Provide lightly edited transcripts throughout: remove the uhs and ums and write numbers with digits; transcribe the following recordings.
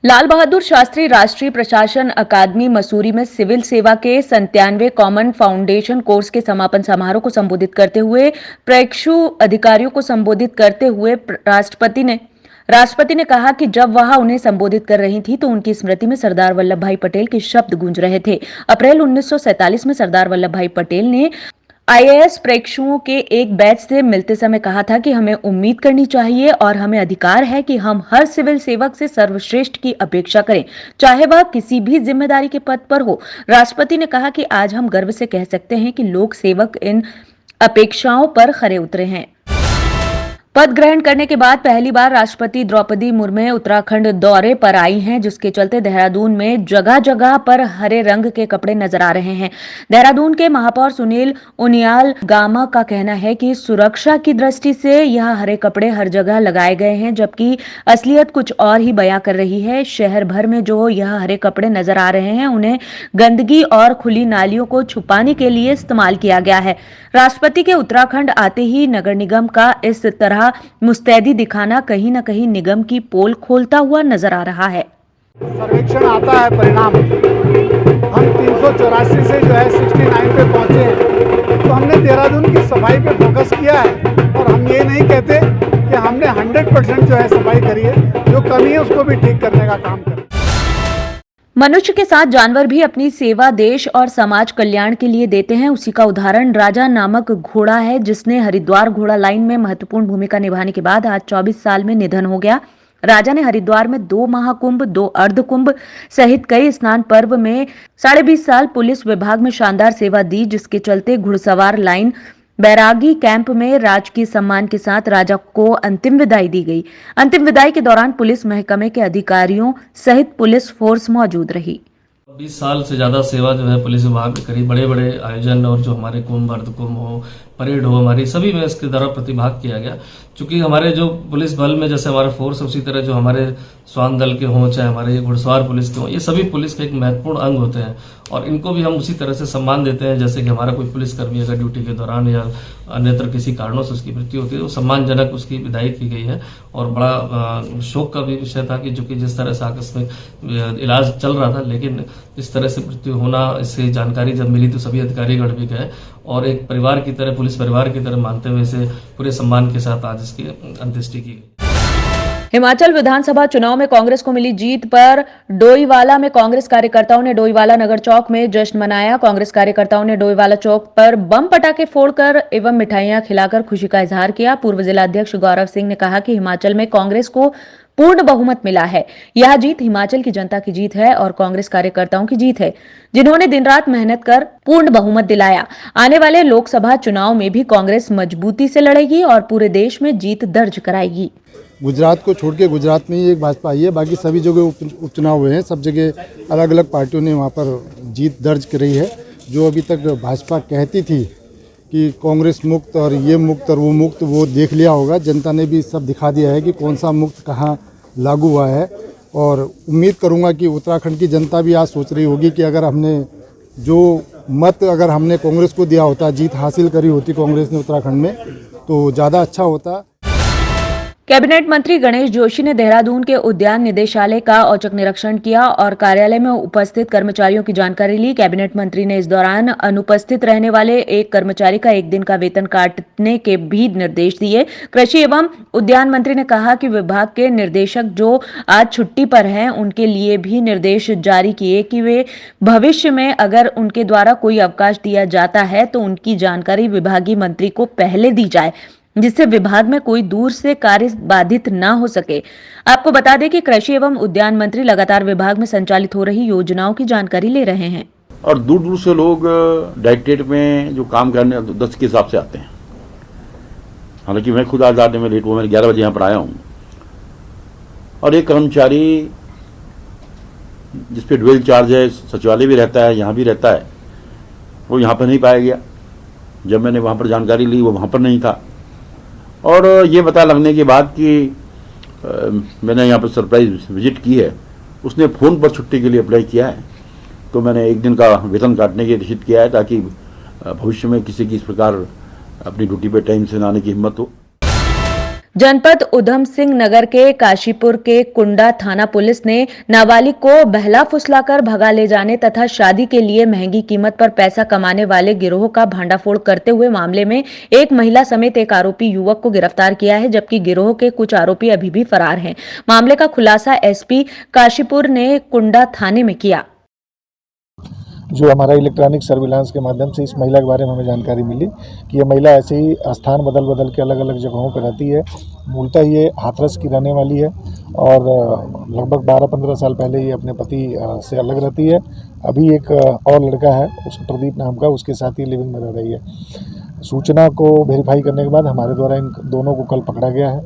लाल बहादुर शास्त्री राष्ट्रीय प्रशासन अकादमी मसूरी में सिविल सेवा के 97वें कॉमन फाउंडेशन कोर्स के समापन समारोह को संबोधित करते हुए प्रेक्षु अधिकारियों को संबोधित करते हुए राष्ट्रपति ने कहा कि जब वह उन्हें संबोधित कर रही थी तो उनकी स्मृति में सरदार वल्लभ भाई पटेल के शब्द गूंज रहे थे। अप्रैल 1947 में सरदार वल्लभ भाई पटेल ने आईएएस प्रेक्षुओं के एक बैच से मिलते समय कहा था कि हमें उम्मीद करनी चाहिए और हमें अधिकार है कि हम हर सिविल सेवक से सर्वश्रेष्ठ की अपेक्षा करें, चाहे वह किसी भी जिम्मेदारी के पद पर हो। राष्ट्रपति ने कहा कि आज हम गर्व से कह सकते हैं कि लोक सेवक इन अपेक्षाओं पर खरे उतरे हैं। पद ग्रहण करने के बाद पहली बार राष्ट्रपति द्रौपदी मुर्मू उत्तराखंड दौरे पर आई हैं, जिसके चलते देहरादून में जगह जगह पर हरे रंग के कपड़े नजर आ रहे हैं। देहरादून के महापौर सुनील उनियाल गामा का कहना है कि सुरक्षा की दृष्टि से यह हरे कपड़े हर जगह लगाए गए हैं, जबकि असलियत कुछ और ही बयां कर रही है। शहर भर में जो यह हरे कपड़े नजर आ रहे हैं उन्हें गंदगी और खुली नालियों को छुपाने के लिए इस्तेमाल किया गया है। राष्ट्रपति के उत्तराखंड आते ही नगर निगम का इस तरह मुस्तैदी दिखाना कहीं न कहीं निगम की पोल खोलता हुआ नजर आ रहा है। सर्वेक्षण आता है परिणाम, हम 384 से जो है 69 पे पहुंचे हैं, तो हमने देहरादून की सफाई पे फोकस किया है और हम ये नहीं कहते कि हमने 100% जो है सफाई करी है, जो कमी है उसको भी ठीक करने का काम करें। मनुष्य के साथ जानवर भी अपनी सेवा देश और समाज कल्याण के लिए देते हैं। उसी का उदाहरण राजा नामक घोड़ा है, जिसने हरिद्वार घोड़ा लाइन में महत्वपूर्ण भूमिका निभाने के बाद आज 24 साल में निधन हो गया। राजा ने हरिद्वार में 2 महाकुंभ, 2 अर्धकुंभ सहित कई स्नान पर्व में 20.5 साल पुलिस विभाग में शानदार सेवा दी, जिसके चलते घुड़सवार लाइन बैरागी कैंप में राजकीय सम्मान के साथ राजा को अंतिम विदाई दी गई। अंतिम विदाई के दौरान पुलिस महकमे के अधिकारियों सहित पुलिस फोर्स मौजूद रही। 20 साल से ज़्यादा सेवा जो है पुलिस विभाग में करी, बड़े बड़े आयोजन और जो हमारे कुंभ, अर्धकुंभ हो, परेड हो, हमारी सभी में इसके द्वारा प्रतिभाग किया गया। क्योंकि हमारे जो पुलिस बल में जैसे हमारा फोर्स है, उसी तरह जो हमारे स्वान दल के हों, चाहे हमारे घुड़सवार पुलिस के हों, ये सभी पुलिस के एक महत्वपूर्ण अंग होते हैं और इनको भी हम उसी तरह से सम्मान देते हैं जैसे कि हमारा कोई पुलिसकर्मी अगर ड्यूटी के दौरान या अन्यत्र किसी कारणों से उसकी मृत्यु होती है तो सम्मानजनक उसकी विदाई की गई है। और बड़ा शोक का भी विषय था कि जो कि जिस तरह से आकस्मिक इलाज चल रहा था, लेकिन इस तरह से मृत्यु होना, इससे जानकारी जब मिली तो सभी अधिकारीगण भी गए और एक परिवार की तरह, पुलिस परिवार की तरह मानते हुए इसे पूरे सम्मान के साथ आज इसकी अंत्येष्टि की गई। हिमाचल विधानसभा चुनाव में कांग्रेस को मिली जीत पर डोईवाला में कांग्रेस कार्यकर्ताओं ने डोईवाला नगर चौक में जश्न मनाया। कांग्रेस कार्यकर्ताओं ने डोईवाला चौक पर बम पटाखे फोड़कर एवं मिठाइयां खिलाकर खुशी का इजहार किया। पूर्व जिलाध्यक्ष गौरव सिंह ने कहा कि हिमाचल में कांग्रेस को पूर्ण बहुमत मिला है। यह जीत हिमाचल की जनता की जीत है और कांग्रेस कार्यकर्ताओं की जीत है, जिन्होंने दिन रात मेहनत कर पूर्ण बहुमत दिलाया। आने वाले लोकसभा चुनाव में भी कांग्रेस मजबूती से लड़ेगी और पूरे देश में जीत दर्ज कराएगी। गुजरात को छोड़ के गुजरात में ही एक भाजपा आई है, बाकी सभी जगह उपचुनाव हुए हैं, सब जगह अलग अलग पार्टियों ने वहाँ पर जीत दर्ज करी है। जो अभी तक भाजपा कहती थी कि कांग्रेस मुक्त और ये मुक्त और वो मुक्त, वो देख लिया होगा। जनता ने भी सब दिखा दिया है कि कौन सा मुक्त कहाँ लागू हुआ है। और उम्मीद करूँगा कि उत्तराखंड की जनता भी आज सोच रही होगी कि अगर हमने जो मत अगर हमने कांग्रेस को दिया होता, जीत हासिल करी होती कांग्रेस ने उत्तराखंड में, तो ज़्यादा अच्छा होता। कैबिनेट मंत्री गणेश जोशी ने देहरादून के उद्यान निदेशालय का औचक निरीक्षण किया और कार्यालय में उपस्थित कर्मचारियों की जानकारी ली। कैबिनेट मंत्री ने इस दौरान अनुपस्थित रहने वाले एक कर्मचारी का 1 दिन का वेतन काटने के भी निर्देश दिए। कृषि एवं उद्यान मंत्री ने कहा कि विभाग के निर्देशक जो आज छुट्टी पर हैं, उनके लिए भी निर्देश जारी किए कि वे भविष्य में अगर उनके द्वारा कोई अवकाश दिया जाता है तो उनकी जानकारी विभागीय मंत्री को पहले दी जाए, जिससे विभाग में कोई दूर से कार्य बाधित न हो सके। आपको बता दें कि कृषि एवं उद्यान मंत्री लगातार विभाग में संचालित हो रही योजनाओं की जानकारी ले रहे हैं। और दूर दूर से लोग डायरेक्टरेट में जो काम करने 10 के हिसाब से आते हैं। हालांकि मैं खुद आज आने में लेट हुआ, मैं 11 बजे यहाँ पर आया हूँ। और एक कर्मचारी जिसपे ड्यूल चार्ज है, सचिवालय भी रहता है, यहाँ भी रहता है, वो यहाँ पर नहीं पाया गया। जब मैंने वहाँ पर जानकारी ली, वो वहाँ पर नहीं था। और ये पता लगने के बाद कि मैंने यहाँ पर सरप्राइज विजिट की है, उसने फ़ोन पर छुट्टी के लिए अप्लाई किया है। तो मैंने 1 दिन का वेतन काटने की निश्चित किया है ताकि भविष्य में किसी की इस प्रकार अपनी ड्यूटी पे टाइम से न आने की हिम्मत हो। जनपद उधम सिंह नगर के काशीपुर के कुंडा थाना पुलिस ने नाबालिग को बहला फुसलाकर भगा ले जाने तथा शादी के लिए महंगी कीमत पर पैसा कमाने वाले गिरोह का भांडाफोड़ करते हुए मामले में एक महिला समेत एक आरोपी युवक को गिरफ्तार किया है, जबकि गिरोह के कुछ आरोपी अभी भी फरार हैं। मामले का खुलासा एसपी काशीपुर ने कुंडा थाने में किया। जो हमारा इलेक्ट्रॉनिक सर्विलांस के माध्यम से इस महिला के बारे में हमें जानकारी मिली कि ये महिला ऐसे ही स्थान बदल बदल के अलग अलग जगहों पर रहती है। मूलतः ये हाथरस की रहने वाली है और लगभग 12-15 साल पहले ये अपने पति से अलग रहती है। अभी एक और लड़का है उसका प्रदीप नाम का, उसके साथ ही लिविंग में रह रही है। सूचना को वेरीफाई करने के बाद हमारे द्वारा इन दोनों को कल पकड़ा गया है,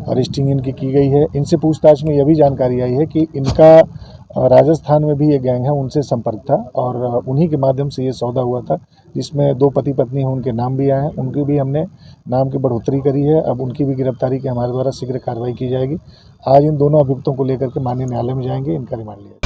अरेस्टिंग इनकी की गई है। इनसे पूछताछ में यह भी जानकारी आई है कि इनका राजस्थान में भी ये गैंग है, उनसे संपर्क था और उन्हीं के माध्यम से ये सौदा हुआ था, जिसमें 2 पति पत्नी हैं, उनके नाम भी आए हैं। उनकी भी हमने नाम की बढ़ोतरी करी है। अब उनकी भी गिरफ्तारी की हमारे द्वारा शीघ्र कार्रवाई की जाएगी। आज इन दोनों अभियुक्तों को लेकर के माननीय न्यायालय में जाएंगे, इनका रिमांड लिया जाएगा।